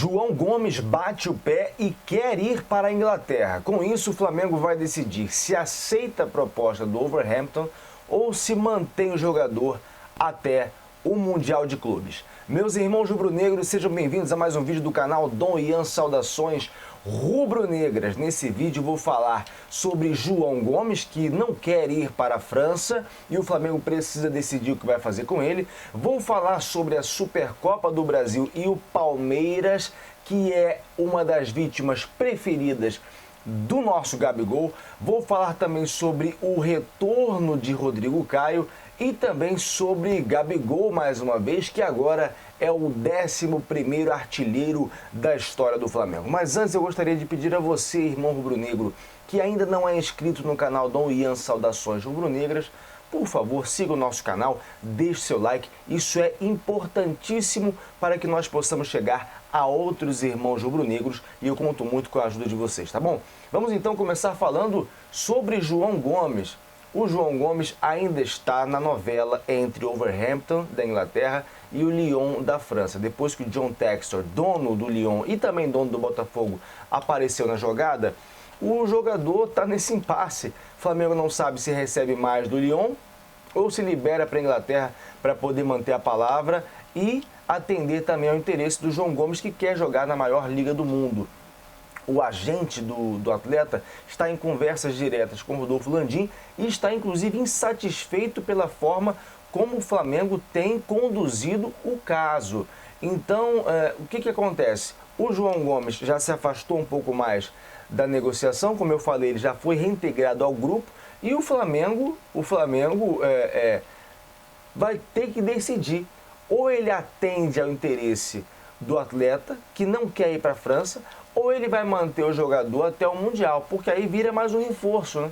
João Gomes bate o pé e quer ir para a Inglaterra. Com isso, o Flamengo vai decidir se aceita a proposta do Wolverhampton ou se mantém o jogador até o Mundial de Clubes. Meus irmãos rubro-negros, sejam bem-vindos a mais um vídeo do canal Dom Ian Saudações Rubro-Negras. Nesse vídeo vou falar sobre João Gomes, que não quer ir para a França e o Flamengo precisa decidir o que vai fazer com ele. Vou falar sobre a Supercopa do Brasil e o Palmeiras, que é uma das vítimas preferidas do nosso Gabigol. Vou falar também sobre o retorno de Rodrigo Caio e também sobre Gabigol, mais uma vez, que agora é o 11º artilheiro da história do Flamengo. Mas antes eu gostaria de pedir a você, irmão rubro-negro, que ainda não é inscrito no canal Dom Ian Saudações Rubro-Negras, por favor, siga o nosso canal, deixe seu like, isso é importantíssimo para que nós possamos chegar a outros irmãos rubro-negros e eu conto muito com a ajuda de vocês, tá bom? Vamos então começar falando sobre João Gomes. O João Gomes ainda está na novela entre o Wolverhampton, da Inglaterra, e o Lyon, da França. Depois que o John Textor, dono do Lyon e também dono do Botafogo, apareceu na jogada, o jogador está nesse impasse. O Flamengo não sabe se recebe mais do Lyon ou se libera para a Inglaterra para poder manter a palavra e atender também ao interesse do João Gomes, que quer jogar na maior liga do mundo. O agente do atleta está em conversas diretas com Rodolfo Landim e está inclusive insatisfeito pela forma como o Flamengo tem conduzido o caso. Então, o que acontece? O João Gomes já se afastou um pouco mais da negociação, como eu falei, ele já foi reintegrado ao grupo e o Flamengo vai ter que decidir. Ou ele atende ao interesse do atleta, que não quer ir para a França, ou ele vai manter o jogador até o Mundial, porque aí vira mais um reforço, né?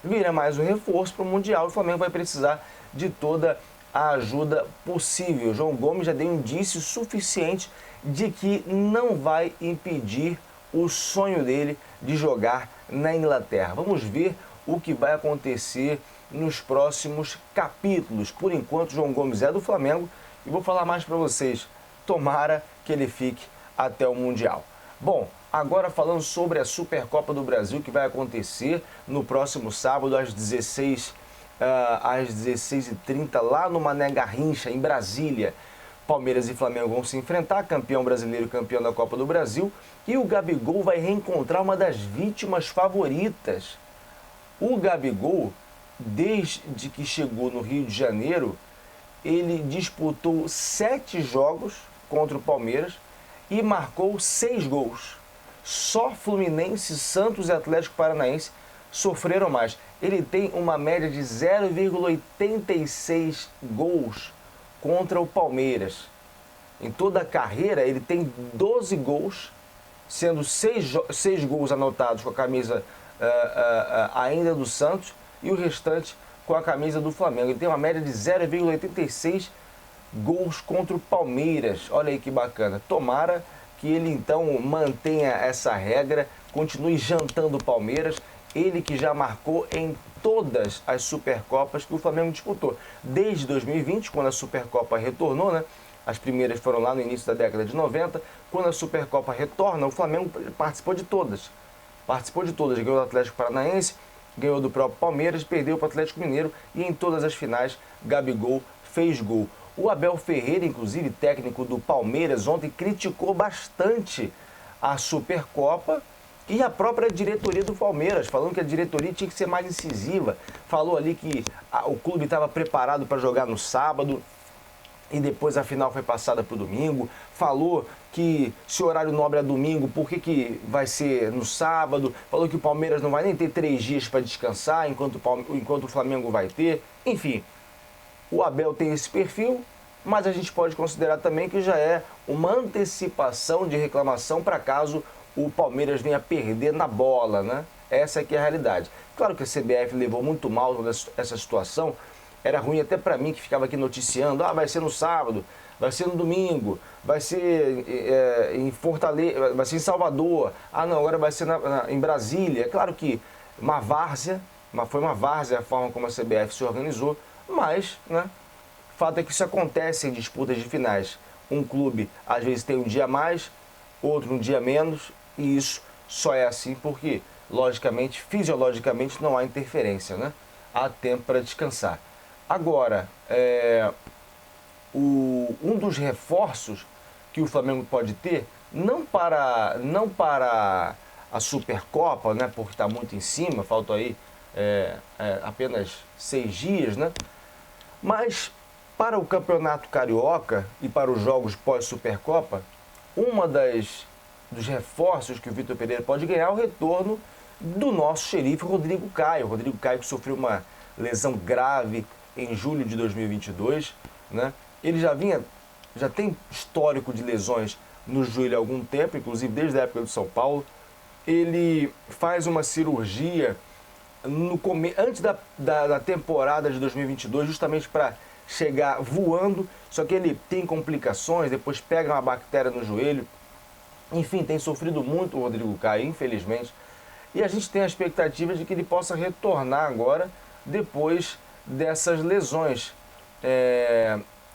Vira mais um reforço para o Mundial e o Flamengo vai precisar de toda a ajuda possível. O João Gomes já deu indício suficiente de que não vai impedir o sonho dele de jogar na Inglaterra. Vamos ver o que vai acontecer nos próximos capítulos. Por enquanto, João Gomes é do Flamengo e vou falar mais para vocês. Tomara que ele fique até o Mundial. Bom, agora falando sobre a Supercopa do Brasil, que vai acontecer no próximo sábado às 16h30, lá no Mané Garrincha, em Brasília. Palmeiras e Flamengo vão se enfrentar, campeão brasileiro e campeão da Copa do Brasil, e o Gabigol vai reencontrar uma das vítimas favoritas. O Gabigol, desde que chegou no Rio de Janeiro, ele disputou 7 jogos contra o Palmeiras e marcou 6 gols. Só Fluminense, Santos e Atlético Paranaense sofreram mais. Ele tem uma média de 0,86 gols contra o Palmeiras. Em toda a carreira, ele tem 12 gols, sendo 6 gols anotados com a camisa ainda do Santos e o restante com a camisa do Flamengo. Ele tem uma média de 0,86 gols contra o Palmeiras. Olha aí que bacana. Tomara que ele então mantenha essa regra, continue jantando o Palmeiras, ele que já marcou em todas as Supercopas que o Flamengo disputou. Desde 2020, quando a Supercopa retornou, né? As primeiras foram lá no início da década de 90. Quando a Supercopa retorna, o Flamengo participou de todas. Ganhou do Atlético Paranaense, ganhou do próprio Palmeiras, perdeu para o Atlético Mineiro e em todas as finais, Gabigol fez gol. O Abel Ferreira, inclusive técnico do Palmeiras, ontem criticou bastante a Supercopa e a própria diretoria do Palmeiras, falando que a diretoria tinha que ser mais incisiva. Falou ali que o clube estava preparado para jogar no sábado e depois a final foi passada para o domingo. Falou que se o horário nobre é domingo, por que vai ser no sábado? Falou que o Palmeiras não vai nem ter 3 dias para descansar, enquanto o Flamengo vai ter. Enfim, o Abel tem esse perfil, mas a gente pode considerar também que já é uma antecipação de reclamação para caso o Palmeiras venha perder na bola, né? Essa aqui é a realidade. Claro que a CBF levou muito mal toda essa situação. Era ruim até para mim que ficava aqui noticiando, vai ser no sábado, vai ser no domingo, vai ser em Fortaleza, vai ser em Salvador, não, agora vai ser em Brasília. É claro que foi uma várzea a forma como a CBF se organizou, mas, né, o fato é que isso acontece em disputas de finais. Um clube, às vezes, tem um dia a mais, outro um dia menos, e isso só é assim porque, logicamente, fisiologicamente, não há interferência, né? Há tempo para descansar. Agora, um dos reforços que o Flamengo pode ter, não para a Supercopa, né, porque está muito em cima, faltam aí apenas 6 dias, né, mas para o Campeonato Carioca e para os jogos pós-Supercopa, dos reforços que o Vitor Pereira pode ganhar é o retorno do nosso xerife Rodrigo Caio. Rodrigo Caio que sofreu uma lesão grave em julho de 2022, né? Ele já tem histórico de lesões no joelho há algum tempo, inclusive desde a época do São Paulo. Ele faz uma cirurgia antes da temporada de 2022, justamente para chegar voando, só que ele tem complicações, depois pega uma bactéria no joelho. Enfim, tem sofrido muito o Rodrigo Caio, infelizmente. E a gente tem a expectativa de que ele possa retornar agora, depois dessas lesões.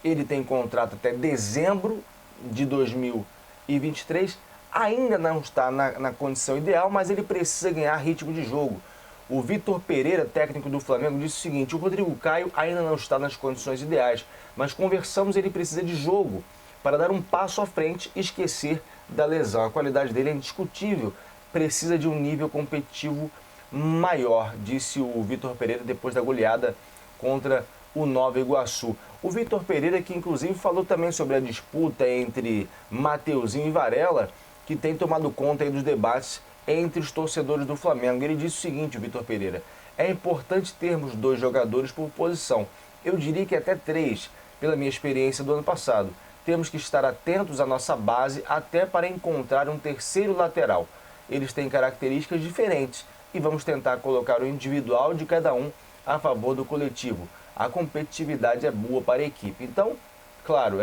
Ele tem contrato até dezembro de 2023, ainda não está na condição ideal, mas ele precisa ganhar ritmo de jogo. O Vitor Pereira, técnico do Flamengo, disse o seguinte: o Rodrigo Caio ainda não está nas condições ideais, mas conversamos, ele precisa de jogo para dar um passo à frente e esquecer da lesão. A qualidade dele é indiscutível, precisa de um nível competitivo maior, disse o Vitor Pereira depois da goleada contra o Nova Iguaçu. O Vitor Pereira, que inclusive falou também sobre a disputa entre Mateuzinho e Varela, que tem tomado conta aí dos debates entre os torcedores do Flamengo. Ele disse o seguinte, o Vitor Pereira: é importante termos 2 jogadores por posição. Eu diria que até 3, pela minha experiência do ano passado. Temos que estar atentos à nossa base até para encontrar um terceiro lateral. Eles têm características diferentes e vamos tentar colocar o individual de cada um a favor do coletivo. A competitividade é boa para a equipe. Então, claro,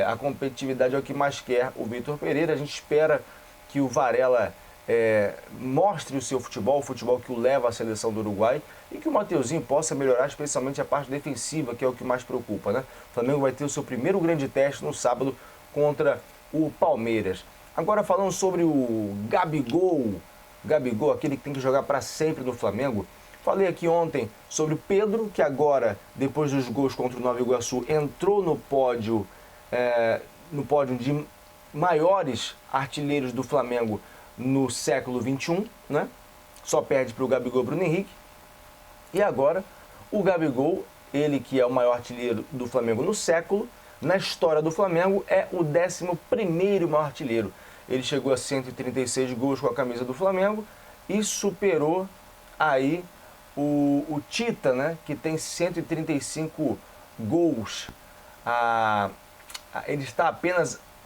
a competitividade é o que mais quer o Vitor Pereira. A gente espera que o Varela mostre o seu futebol, o futebol que o leva à seleção do Uruguai, e que o Mateuzinho possa melhorar especialmente a parte defensiva, que é o que mais preocupa, né? O Flamengo vai ter o seu primeiro grande teste no sábado contra o Palmeiras. Agora falando sobre o Gabigol, aquele que tem que jogar para sempre no Flamengo. Falei aqui ontem sobre o Pedro, que agora, depois dos gols contra o Nova Iguaçu, entrou no pódio de maiores artilheiros do Flamengo no século XXI, né? Só perde para o Gabigol e Bruno Henrique. E agora, o Gabigol, ele que é o maior artilheiro do Flamengo no século, na história do Flamengo, é o 11º maior artilheiro. Ele chegou a 136 gols com a camisa do Flamengo e superou aí o Tita, né, que tem 135 gols.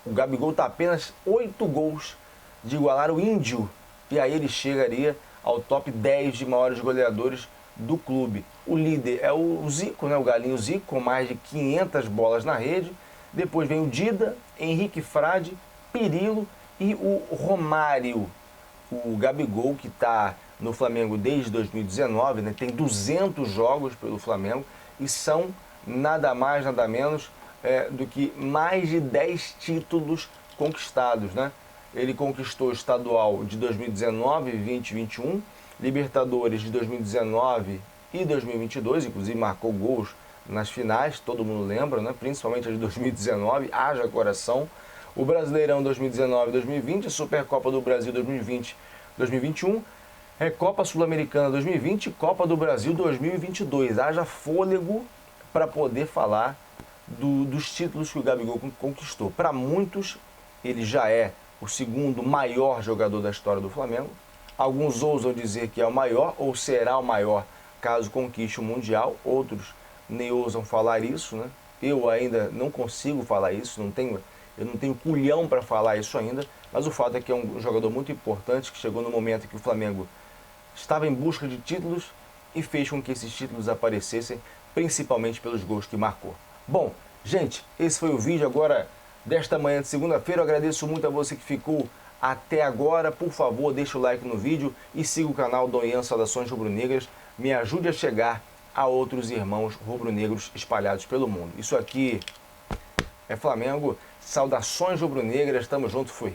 O Gabigol está apenas 8 gols de igualar o Índio, e aí ele chegaria ao top 10 de maiores goleadores do clube. O líder é o Zico, né, o Galinho Zico, com mais de 500 bolas na rede. Depois vem o Dida, Henrique Frade, Pirilo e o Romário. O Gabigol, que está no Flamengo desde 2019, né, tem 200 jogos pelo Flamengo e são nada mais, nada menos do que mais de 10 títulos conquistados, né? Ele conquistou o estadual de 2019, 20 e 21, Libertadores de 2019 e 2022, inclusive marcou gols nas finais, todo mundo lembra, né? Principalmente a de 2019, haja coração. O Brasileirão 2019 e 2020, a Supercopa do Brasil 2020 2021, Copa Sul-Americana 2020 e Copa do Brasil 2022. Haja fôlego para poder falar dos títulos que o Gabigol conquistou. Para muitos, ele já é o segundo maior jogador da história do Flamengo. Alguns ousam dizer que é o maior ou será o maior caso conquiste o Mundial. Outros nem ousam falar isso, né? Eu ainda não consigo falar isso, eu não tenho culhão para falar isso ainda, mas o fato é que é um jogador muito importante que chegou no momento em que o Flamengo estava em busca de títulos e fez com que esses títulos aparecessem, principalmente pelos gols que marcou. Bom, gente, esse foi o vídeo agora desta manhã de segunda-feira. Eu agradeço muito a você que ficou até agora. Por favor, deixa o like no vídeo e siga o canal Donhan Saudações Rubro-Negras. Me ajude a chegar a outros irmãos rubro-negros espalhados pelo mundo. Isso aqui é Flamengo. Saudações rubro-negras. Tamo junto, fui.